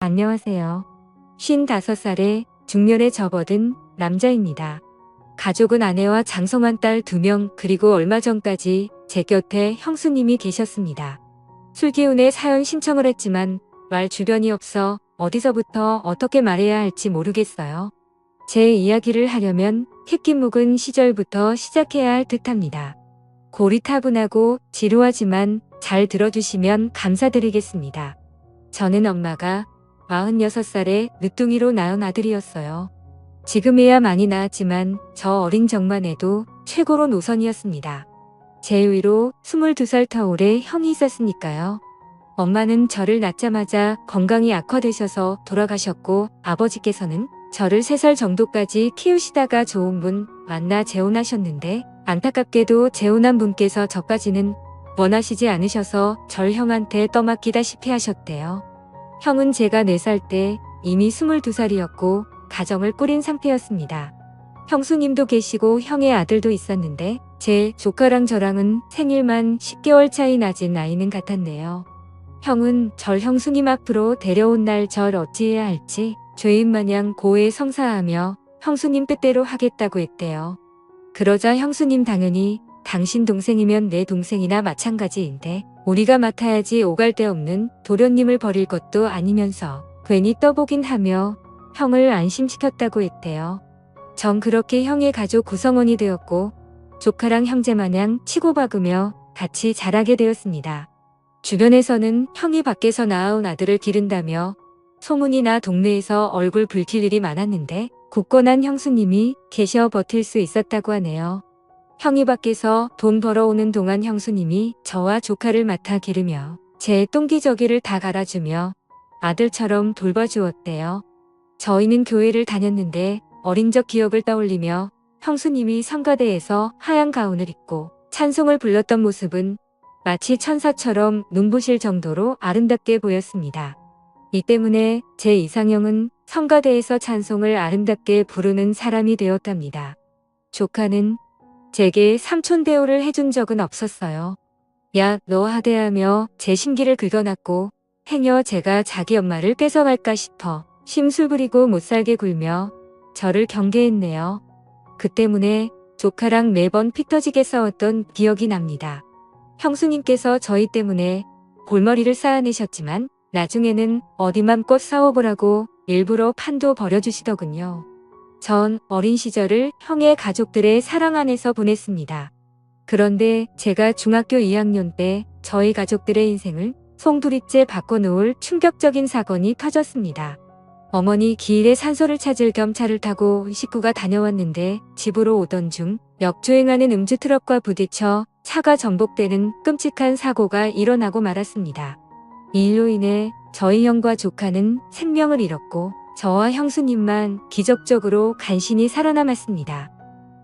안녕하세요. 55살의 중년에 접어든 남자입니다. 가족은 아내와 장성한 딸 2명 그리고 얼마 전까지 제 곁에 형수님이 계셨습니다. 술기운에 사연 신청을 했지만 말 주변이 없어 어디서부터 어떻게 말해야 할지 모르겠어요. 제 이야기를 하려면 햇기 묵은 시절부터 시작해야 할 듯합니다. 고리타분하고 지루하지만 잘 들어주시면 감사드리겠습니다. 저는 엄마가 46살에 늦둥이로 낳은 아들이었어요. 지금이야 많이 나았지만 저 어린 적만 해도 최고로 노선이었습니다. 제 위로 22살 터울의 형이 있었으니까요. 엄마는 저를 낳자마자 건강이 악화되셔서 돌아가셨고 아버지께서는 저를 3살 정도까지 키우시다가 좋은 분 만나 재혼하셨는데 안타깝게도 재혼한 분께서 저까지는 원하시지 않으셔서 절 형한테 떠맡기다시피 하셨대요. 형은 제가 4살 때 이미 22살이었고 가정을 꾸린 상태였습니다. 형수님도 계시고 형의 아들도 있었는데 제 조카랑 저랑은 생일만 10개월 차이 나진 나이는 같았네요. 형은 절 형수님 앞으로 데려온 날 절 어찌해야 할지 죄인마냥 고해 성사하며 형수님 뜻대로 하겠다고 했대요. 그러자 형수님 당연히 당신 동생이면 내 동생이나 마찬가지인데 우리가 맡아야지 오갈 데 없는 도련님을 버릴 것도 아니면서 괜히 떠보긴 하며 형을 안심시켰다고 했대요. 전 그렇게 형의 가족 구성원이 되었고 조카랑 형제마냥 치고박으며 같이 자라게 되었습니다. 주변에서는 형이 밖에서 낳아온 아들을 기른다며 소문이 나 동네에서 얼굴 붉힐 일이 많았는데 굳건한 형수님이 계셔 버틸 수 있었다고 하네요. 형이 밖에서 돈 벌어오는 동안 형수님이 저와 조카를 맡아 기르며 제 똥기저귀를 다 갈아주며 아들처럼 돌봐주었대요. 저희는 교회를 다녔는데 어린 적 기억을 떠올리며 형수님이 성가대에서 하얀 가운을 입고 찬송을 불렀던 모습은 마치 천사처럼 눈부실 정도로 아름답게 보였습니다. 이 때문에 제 이상형은 성가대에서 찬송을 아름답게 부르는 사람이 되었답니다. 조카는 제게 삼촌 대우를 해준 적은 없었어요. 야, 너 하대하며 제 심기를 긁어놨고 행여 제가 자기 엄마를 뺏어갈까 싶어 심술 부리고 못살게 굴며 저를 경계했네요. 그 때문에 조카랑 매번 피 터지게 싸웠던 기억이 납니다. 형수님께서 저희 때문에 골머리를 쌓아내셨지만 나중에는 어디 맘껏 싸워보라고 일부러 판도 벌여주시더군요. 전 어린 시절을 형의 가족들의 사랑 안에서 보냈습니다. 그런데 제가 중학교 2학년 때 저희 가족들의 인생을 송두리째 바꿔놓을 충격적인 사건이 터졌습니다. 어머니 기일에 산소를 찾을 겸 차를 타고 식구가 다녀왔는데 집으로 오던 중 역주행하는 음주 트럭과 부딪혀 차가 전복되는 끔찍한 사고가 일어나고 말았습니다. 이 일로 인해 저희 형과 조카는 생명을 잃었고 저와 형수님만 기적적으로 간신히 살아남았습니다.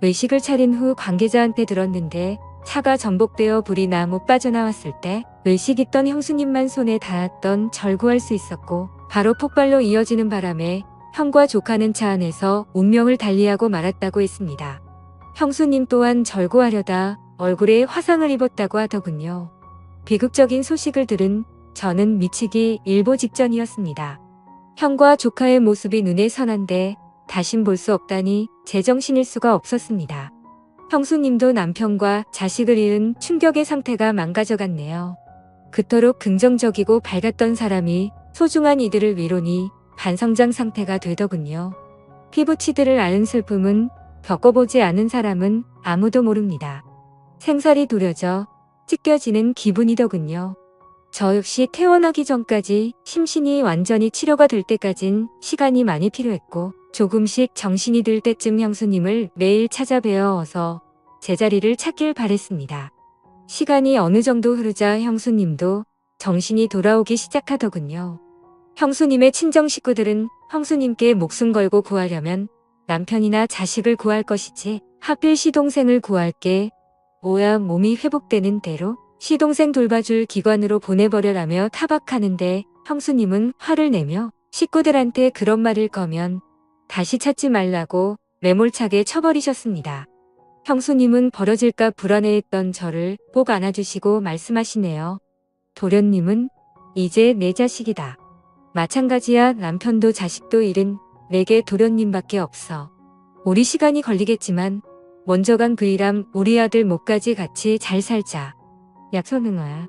의식을 차린 후 관계자한테 들었는데 차가 전복되어 불이 나 못 빠져나왔을 때 의식 있던 형수님만 손에 닿았던 절 구할 수 있었고 바로 폭발로 이어지는 바람에 형과 조카는 차 안에서 운명을 달리하고 말았다고 했습니다. 형수님 또한 절 구하려다 얼굴에 화상을 입었다고 하더군요. 비극적인 소식을 들은 저는 미치기 일보 직전이었습니다. 형과 조카의 모습이 눈에 선한데 다신 볼 수 없다니 제정신일 수가 없었습니다. 형수님도 남편과 자식을 잃은 충격의 상태가 망가져갔네요. 그토록 긍정적이고 밝았던 사람이 소중한 이들을 위로니 반성장 상태가 되더군요. 피부치드를 앓은 슬픔은 겪어보지 않은 사람은 아무도 모릅니다. 생살이 두려져 찢겨지는 기분이더군요. 저 역시 퇴원하기 전까지 심신이 완전히 치료가 될 때까진 시간이 많이 필요했고 조금씩 정신이 들 때쯤 형수님을 매일 찾아뵈어 어서 제자리를 찾길 바랬습니다. 시간이 어느 정도 흐르자 형수님도 정신이 돌아오기 시작하더군요. 형수님의 친정 식구들은 형수님께 목숨 걸고 구하려면 남편이나 자식을 구할 것이지 하필 시동생을 구할게 뭐야 몸이 회복되는 대로 시동생 돌봐줄 기관으로 보내버려라며 타박하는데 형수님은 화를 내며 식구들한테 그런 말일 거면 다시 찾지 말라고 매몰차게 쳐버리셨습니다. 형수님은 벌어질까 불안해했던 저를 꼭 안아주시고 말씀하시네요. 도련님은 이제 내 자식이다. 마찬가지야. 남편도 자식도 잃은 내게 도련님밖에 없어. 우리 시간이 걸리겠지만 먼저 간 그이람 우리 아들 목까지 같이 잘 살자. 약속은아.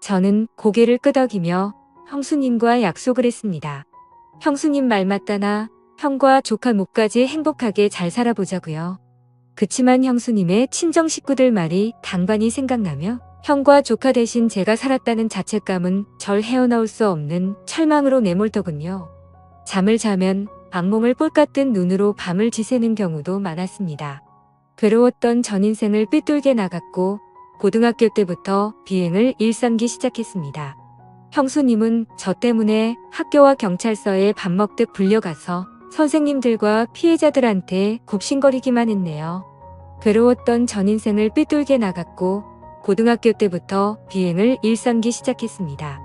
저는 고개를 끄덕이며 형수님과 약속을 했습니다. 형수님 말 맞다나 형과 조카 목까지 행복하게 잘 살아보자고요. 그치만 형수님의 친정 식구들 말이 간간히 생각나며 형과 조카 대신 제가 살았다는 자책감은 절 헤어나올 수 없는 철망으로 내몰더군요. 잠을 자면 악몽을 꼴같은 눈으로 밤을 지새는 경우도 많았습니다. 괴로웠던 전 인생을 삐뚤게 나갔고 고등학교 때부터 비행을 일삼기 시작했습니다. 형수님은 저 때문에 학교와 경찰서에 밥 먹듯 불려가서 선생님들과 피해자들한테 굽신거리기만 했네요. 괴로웠던 전 인생을 삐뚤게 나갔고 고등학교 때부터 비행을 일삼기 시작했습니다.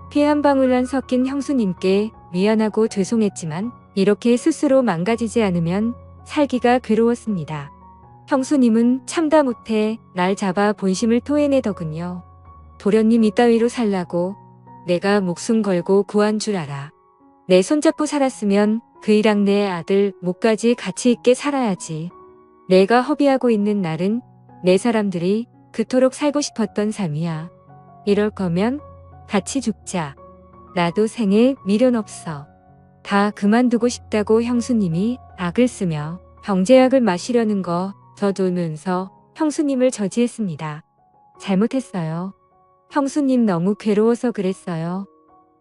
피 한 방울 안 섞인 형수님께 미안하고 죄송했지만 이렇게 스스로 망가지지 않으면 살기가 괴로웠습니다. 형수님은 참다 못해 날 잡아 본심을 토해내더군요. 도련님 이따위로 살라고 내가 목숨 걸고 구한 줄 알아. 내 손잡고 살았으면 그이랑 내 아들 목까지 같이 있게 살아야지. 내가 허비하고 있는 날은 내 사람들이 그토록 살고 싶었던 삶이야. 이럴 거면 같이 죽자. 나도 생에 미련 없어. 다 그만두고 싶다고 형수님이 악을 쓰며 병제약을 마시려는 거 저돌면서 형수님을 저지했습니다. 잘못했어요. 형수님 너무 괴로워서 그랬어요.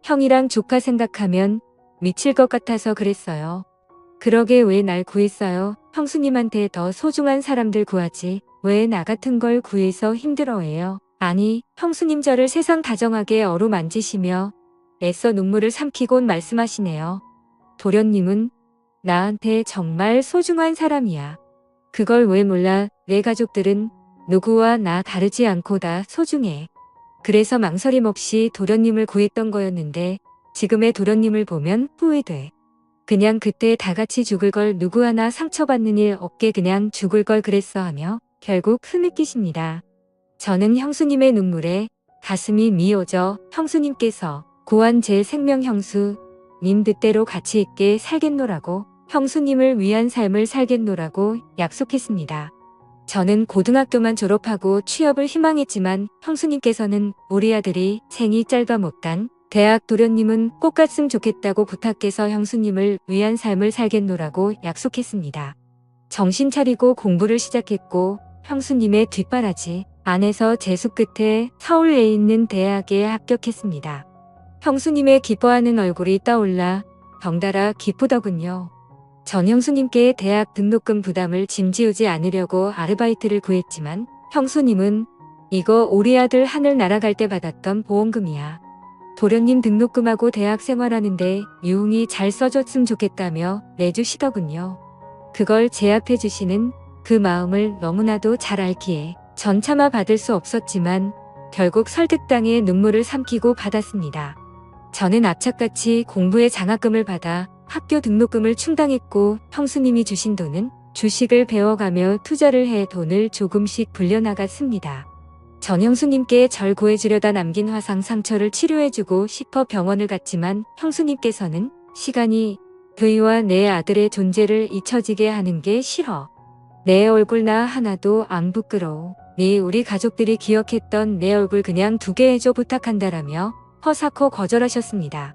형이랑 조카 생각하면 미칠 것 같아서 그랬어요. 그러게 왜 날 구했어요? 형수님한테 더 소중한 사람들 구하지. 왜 나 같은 걸 구해서 힘들어해요? 아니, 형수님 저를 세상 다정하게 어루만지시며 애써 눈물을 삼키곤 말씀하시네요. 도련님은 나한테 정말 소중한 사람이야. 그걸 왜 몰라? 내 가족들은 누구와 나 다르지 않고 다 소중해. 그래서 망설임 없이 도련님을 구했던 거였는데 지금의 도련님을 보면 후회돼. 그냥 그때 다 같이 죽을 걸 누구 하나 상처받는 일 없게 그냥 죽을 걸 그랬어 하며 결국 흐느끼십니다. 저는 형수님의 눈물에 가슴이 미어져 형수님께서 구한 제 생명 형수 님 뜻대로 같이 있게 살겠노라고 형수님을 위한 삶을 살겠노라고 약속했습니다. 저는 고등학교만 졸업하고 취업을 희망했지만 형수님께서는 우리 아들이 생이 짧아 못한 대학 도련님은 꼭 갔으면 좋겠다고 부탁해서 형수님을 위한 삶을 살겠노라고 약속했습니다. 정신 차리고 공부를 시작했고 형수님의 뒷바라지 안에서 재수 끝에 서울에 있는 대학에 합격했습니다. 형수님의 기뻐하는 얼굴이 떠올라 덩달아 기쁘더군요. 전 형수님께 대학 등록금 부담을 짐지우지 않으려고 아르바이트를 구했지만 형수님은 이거 우리 아들 하늘 날아갈 때 받았던 보험금이야. 도련님 등록금하고 대학 생활하는데 유흥이 잘 써줬으면 좋겠다며 내주시더군요. 그걸 제압해 주시는 그 마음을 너무나도 잘 알기에 전 차마 받을 수 없었지만 결국 설득당해 눈물을 삼키고 받았습니다. 저는 악착같이 공부에 장학금을 받아 학교 등록금을 충당했고 형수님이 주신 돈은 주식을 배워가며 투자를 해 돈을 조금씩 불려나갔습니다. 전 형수님께 절 구해주려다 남긴 화상 상처를 치료해주고 싶어 병원을 갔지만 형수님께서는 시간이 그이와 내 아들의 존재를 잊혀지게 하는 게 싫어. 내 얼굴 나 하나도 안 부끄러워. 네 우리 가족들이 기억했던 내 얼굴 그냥 두게 해줘 부탁한다라며 허사코 거절하셨습니다.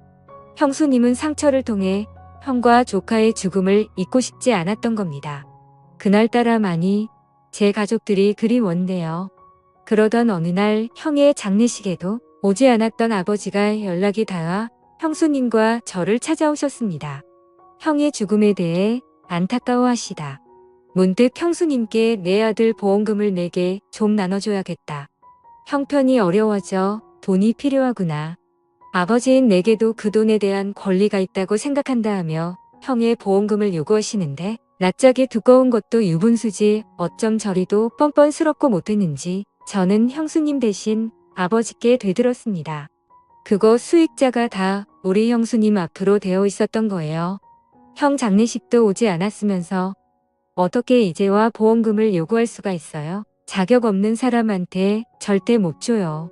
형수님은 상처를 통해 형과 조카의 죽음을 잊고 싶지 않았던 겁니다. 그날따라 많이 제 가족들이 그리웠네요. 그러던 어느 날 형의 장례식에도 오지 않았던 아버지가 연락이 닿아 형수님과 저를 찾아오셨습니다. 형의 죽음에 대해 안타까워하시다. 문득 형수님께 내 아들 보험금을 내게 좀 나눠줘야겠다. 형편이 어려워져 돈이 필요하구나. 아버지인 내게도 그 돈에 대한 권리가 있다고 생각한다 하며 형의 보험금을 요구하시는데 낯짝이 두꺼운 것도 유분수지 어쩜 저리도 뻔뻔스럽고 못했는지 저는 형수님 대신 아버지께 되들었습니다. 그거 수익자가 다 우리 형수님 앞으로 되어 있었던 거예요. 형 장례식도 오지 않았으면서 어떻게 이제와 보험금을 요구할 수가 있어요? 자격 없는 사람한테 절대 못 줘요.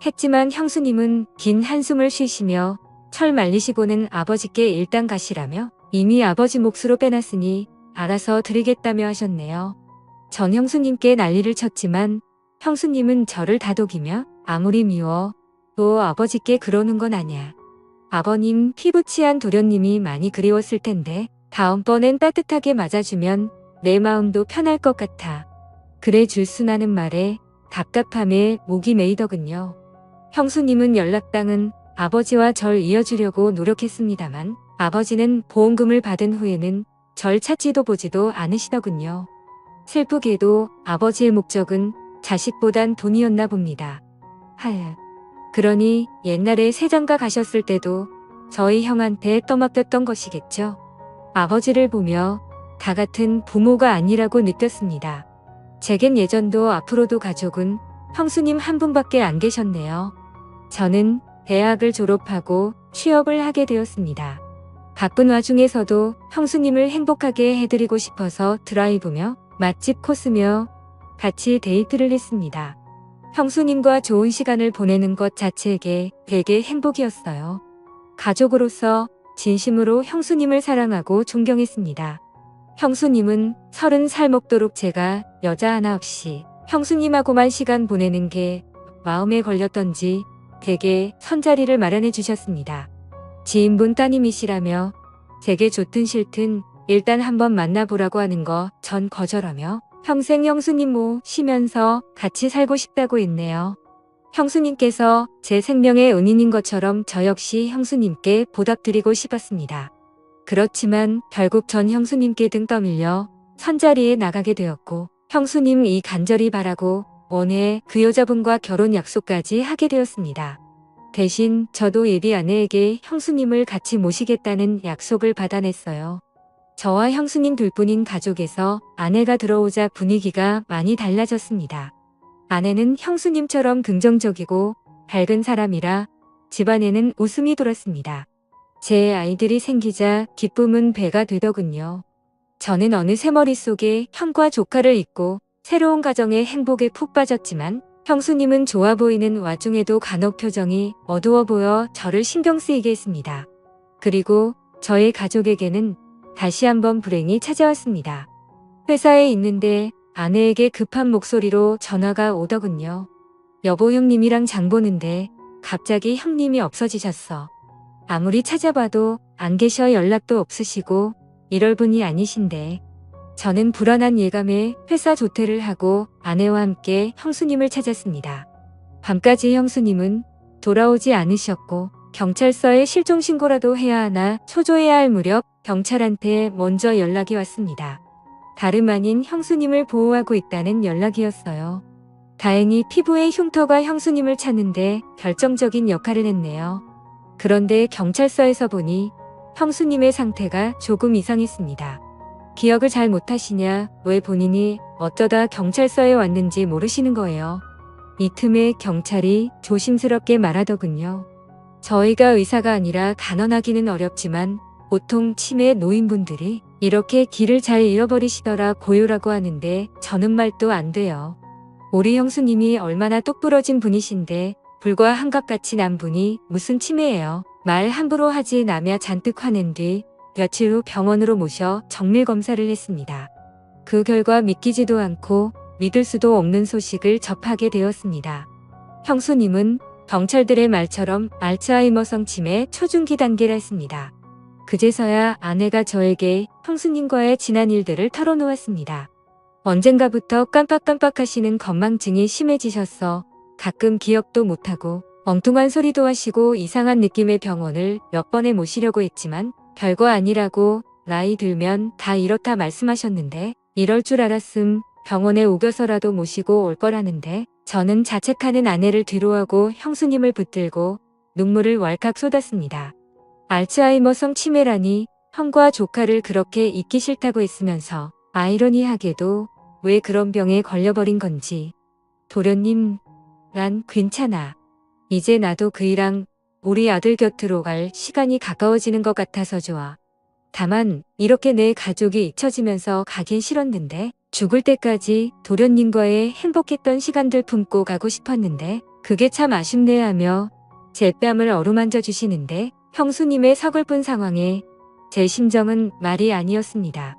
했지만 형수님은 긴 한숨을 쉬시며 철 말리시고는 아버지께 일단 가시라며 이미 아버지 몫으로 빼놨으니 알아서 드리겠다며 하셨네요. 전 형수님께 난리를 쳤지만 형수님은 저를 다독이며 아무리 미워 또 아버지께 그러는 건 아냐. 아버님 피부치한 도련님이 많이 그리웠을 텐데 다음번엔 따뜻하게 맞아주면 내 마음도 편할 것 같아. 그래 줄수나는 말에 답답함에 목이 메이더군요. 형수님은 연락당은 아버지와 절 이어주려고 노력했습니다만 아버지는 보험금을 받은 후에는 절 찾지도 보지도 않으시더군요. 슬프게도 아버지의 목적은 자식보단 돈이었나 봅니다. 그러니 옛날에 세장가 가셨을 때도 저희 형한테 떠맡겼던 것이겠죠. 아버지를 보며 다 같은 부모가 아니라고 느꼈습니다. 제겐 예전도 앞으로도 가족은 형수님 한 분밖에 안 계셨네요. 저는 대학을 졸업하고 취업을 하게 되었습니다. 바쁜 와중에서도 형수님을 행복하게 해드리고 싶어서 드라이브며 맛집 코스며 같이 데이트를 했습니다. 형수님과 좋은 시간을 보내는 것 자체에 되게 행복이었어요. 가족으로서 진심으로 형수님을 사랑하고 존경했습니다. 형수님은 30살 먹도록 제가 여자 하나 없이 형수님하고만 시간 보내는 게 마음에 걸렸던지 되게 선자리를 마련해 주셨습니다. 지인분 따님이시라며 제게 좋든 싫든 일단 한번 만나보라고 하는 거 전 거절하며 평생 형수님 모시면서 같이 살고 싶다고 했네요. 형수님께서 제 생명의 은인인 것처럼 저 역시 형수님께 보답드리고 싶었습니다. 그렇지만 결국 전 형수님께 등 떠밀려 선자리에 나가게 되었고 형수님이 간절히 바라고 원해 그 여자분과 결혼 약속까지 하게 되었습니다. 대신 저도 예비 아내에게 형수님을 같이 모시겠다는 약속을 받아냈어요. 저와 형수님 둘뿐인 가족에서 아내가 들어오자 분위기가 많이 달라졌습니다. 아내는 형수님처럼 긍정적이고 밝은 사람이라 집안에는 웃음이 돌았습니다. 제 아이들이 생기자 기쁨은 배가 되더군요. 저는 어느새 머릿속에 형과 조카를 잊고 새로운 가정의 행복에 푹 빠졌지만 형수님은 좋아 보이는 와중에도 간혹 표정이 어두워 보여 저를 신경 쓰이게 했습니다. 그리고 저의 가족에게는 다시 한번 불행이 찾아왔습니다. 회사에 있는데 아내에게 급한 목소리로 전화가 오더군요. 여보 형님이랑 장 보는데 갑자기 형님이 없어지셨어. 아무리 찾아봐도 안 계셔 연락도 없으시고 이럴 분이 아니신데. 저는 불안한 예감에 회사 조퇴를 하고 아내와 함께 형수님을 찾았습니다. 밤까지 형수님은 돌아오지 않으셨고 경찰서에 실종 신고라도 해야 하나 초조해야 할 무렵 경찰한테 먼저 연락이 왔습니다. 다름 아닌 형수님을 보호하고 있다는 연락이었어요. 다행히 피부의 흉터가 형수님을 찾는데 결정적인 역할을 했네요. 그런데 경찰서에서 보니 형수님의 상태가 조금 이상했습니다. 기억을 잘 못하시냐, 왜 본인이 어쩌다 경찰서에 왔는지 모르시는 거예요. 이 틈에 경찰이 조심스럽게 말하더군요. 저희가 의사가 아니라 단언하기는 어렵지만 보통 치매 노인분들이 이렇게 길을 잘 잃어버리시더라 고요라고 하는데 저는 말도 안 돼요. 우리 형수님이 얼마나 똑부러진 분이신데 불과 한갑같이 난 분이 무슨 치매예요. 말 함부로 하지 나며 잔뜩 화낸 뒤 며칠 후 병원으로 모셔 정밀검사를 했습니다. 그 결과 믿기지도 않고 믿을 수도 없는 소식을 접하게 되었습니다. 형수님은 경찰들의 말처럼 알츠하이머성 치매 초중기 단계라 했습니다. 그제서야 아내가 저에게 형수님과의 지난 일들을 털어놓았습니다. 언젠가부터 깜빡깜빡하시는 건망증이 심해지셔서 가끔 기억도 못하고 엉뚱한 소리도 하시고 이상한 느낌의 병원을 몇 번에 모시려고 했지만 별거 아니라고 나이 들면 다 이렇다 말씀하셨는데 이럴 줄 알았음 병원에 우겨서라도 모시고 올 거라는데 저는 자책하는 아내를 뒤로하고 형수님을 붙들고 눈물을 왈칵 쏟았습니다. 알츠하이머성 치매라니 형과 조카를 그렇게 잊기 싫다고 했으면서 아이러니하게도 왜 그런 병에 걸려버린 건지. 도련님, 난 괜찮아. 이제 나도 그이랑 우리 아들 곁으로 갈 시간이 가까워지는 것 같아서 좋아. 다만 이렇게 내 가족이 잊혀지면서 가긴 싫었는데 죽을 때까지 도련님과의 행복했던 시간들 품고 가고 싶었는데 그게 참 아쉽네 하며 제 뺨을 어루만져 주시는데 형수님의 서글픈 상황에 제 심정은 말이 아니었습니다.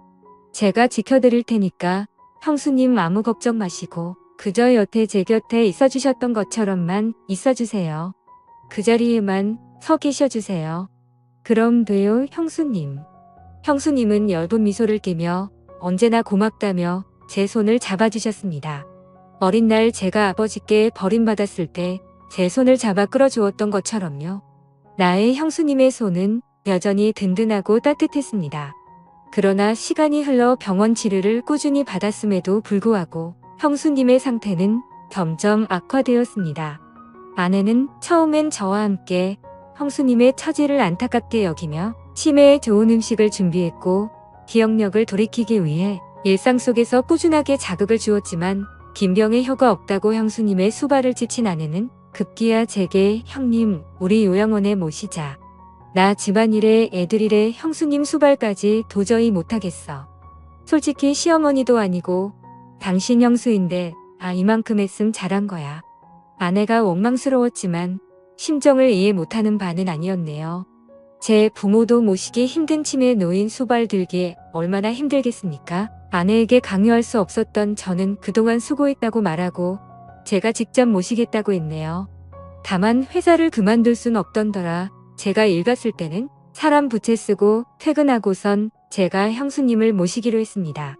제가 지켜드릴 테니까 형수님 아무 걱정 마시고 그저 여태 제 곁에 있어주셨던 것처럼만 있어주세요. 그 자리에만 서 계셔주세요. 그럼 돼요, 형수님. 형수님은 엷은 미소를 띠며 언제나 고맙다며 제 손을 잡아주셨습니다. 어린 날 제가 아버지께 버림받았을 때 제 손을 잡아 끌어주었던 것처럼요. 나의 형수님의 손은 여전히 든든하고 따뜻했습니다. 그러나 시간이 흘러 병원 치료를 꾸준히 받았음에도 불구하고 형수님의 상태는 점점 악화되었습니다. 아내는 처음엔 저와 함께 형수님의 처지를 안타깝게 여기며 치매에 좋은 음식을 준비했고 기억력을 돌이키기 위해 일상 속에서 꾸준하게 자극을 주었지만 빈병에 혀가 없다고 형수님의 수발을 지친 아내는 급기야 제게 형님 우리 요양원에 모시자. 나 집안일에 애들일에 형수님 수발까지 도저히 못하겠어. 솔직히 시어머니도 아니고 당신 형수인데 이만큼 했음 잘한 거야. 아내가 원망스러웠지만 심정을 이해 못하는 바는 아니었네요. 제 부모도 모시기 힘든 치매에 놓인 수발 들기에 얼마나 힘들겠습니까? 아내에게 강요할 수 없었던 저는 그동안 수고했다고 말하고 제가 직접 모시겠다고 했네요. 다만 회사를 그만둘 순 없던더라. 제가 일 갔을 때는 사람 부채 쓰고 퇴근하고선 제가 형수님을 모시기로 했습니다.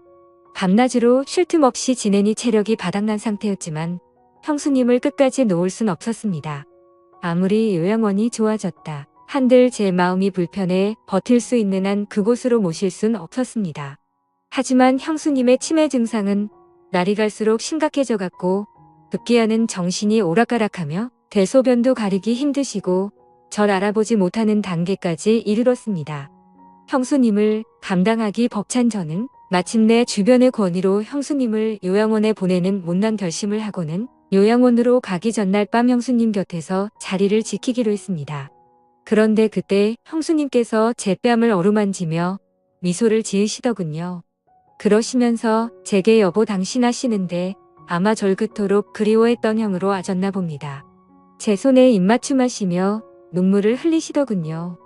밤낮으로 쉴 틈 없이 지내니 체력이 바닥난 상태였지만 형수님을 끝까지 놓을 순 없었습니다. 아무리 요양원이 좋아졌다 한들 제 마음이 불편해 버틸 수 있는 한 그곳으로 모실 순 없었습니다. 하지만 형수님의 치매 증상은 날이 갈수록 심각해져 갔고 급기야는 정신이 오락가락하며 대소변도 가리기 힘드시고 절 알아보지 못하는 단계까지 이르렀습니다. 형수님을 감당하기 벅찬 저는 마침내 주변의 권유로 형수님을 요양원에 보내는 못난 결심을 하고는 요양원으로 가기 전날 밤 형수님 곁에서 자리를 지키기로 했습니다. 그런데 그때 형수님께서 제 뺨을 어루만지며 미소를 지으시더군요. 그러시면서 제게 여보 당신 하시는데 아마 절 그토록 그리워했던 형으로 아셨나 봅니다. 제 손에 입맞춤하시며 눈물을 흘리시더군요.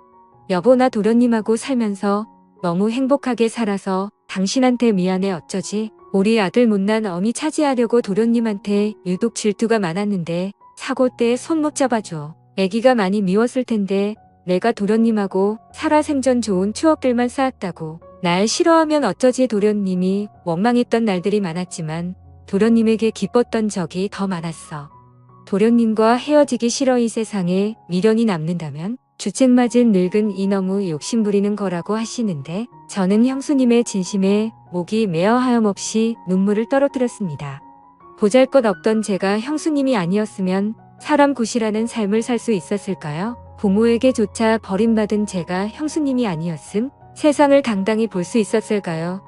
여보 나 도련님하고 살면서 너무 행복하게 살아서 당신한테 미안해 어쩌지? 우리 아들 못난 어미 차지하려고 도련님한테 유독 질투가 많았는데 사고 때 손 못 잡아줘. 애기가 많이 미웠을 텐데 내가 도련님하고 살아생전 좋은 추억들만 쌓았다고. 날 싫어하면 어쩌지 도련님이 원망했던 날들이 많았지만 도련님에게 기뻤던 적이 더 많았어. 도련님과 헤어지기 싫어 이 세상에 미련이 남는다면 주책맞은 늙은 이 너무 욕심부리는 거라고 하시는데 저는 형수님의 진심에 목이 메어 하염없이 눈물을 떨어뜨렸습니다. 보잘것없던 제가 형수님이 아니었으면 사람 굿이라는 삶을 살 수 있었을까요? 부모에게조차 버림받은 제가 형수님이 아니었음 세상을 당당히 볼 수 있었을까요?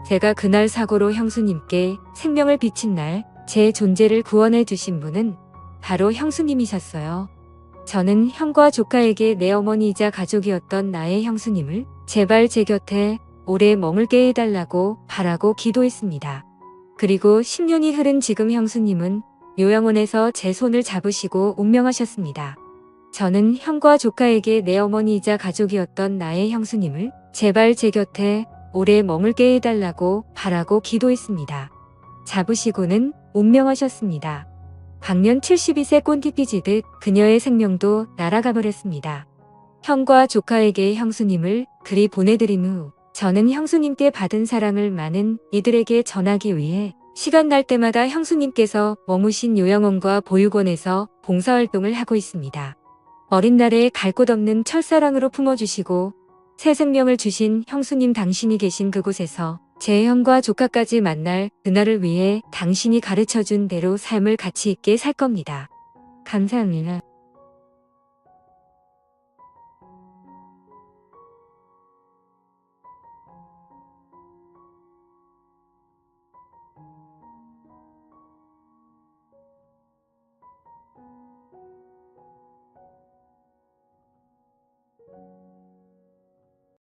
제가 그날 사고로 형수님께 생명을 비친 날 제 존재를 구원해 주신 분은 바로 형수님이셨어요. 저는 형과 조카에게 내 어머니이자 가족이었던 나의 형수님을 제발 제 곁에 오래 머물게 해달라고 바라고 기도했습니다. 그리고 10년이 흐른 지금 형수님은 요양원에서 제 손을 잡으시고 운명하셨습니다. 저는 형과 조카에게 내 어머니이자 가족이었던 나의 형수님을 제발 제 곁에 오래 머물게 해달라고 바라고 기도했습니다. 잡으시고는 운명하셨습니다. 방년 72세 꼰티 삐지듯 그녀의 생명도 날아가 버렸습니다. 형과 조카에게 형수님을 그리 보내드린 후 저는 형수님께 받은 사랑을 많은 이들에게 전하기 위해 시간 날 때마다 형수님께서 머무신 요양원과 보육원에서 봉사활동을 하고 있습니다. 어린 날에 갈 곳 없는 첫사랑으로 품어주시고 새 생명을 주신 형수님 당신이 계신 그곳에서 제 형과 조카까지 만날 그날을 위해 당신이 가르쳐준 대로 삶을 가치 있게 살 겁니다. 감사합니다.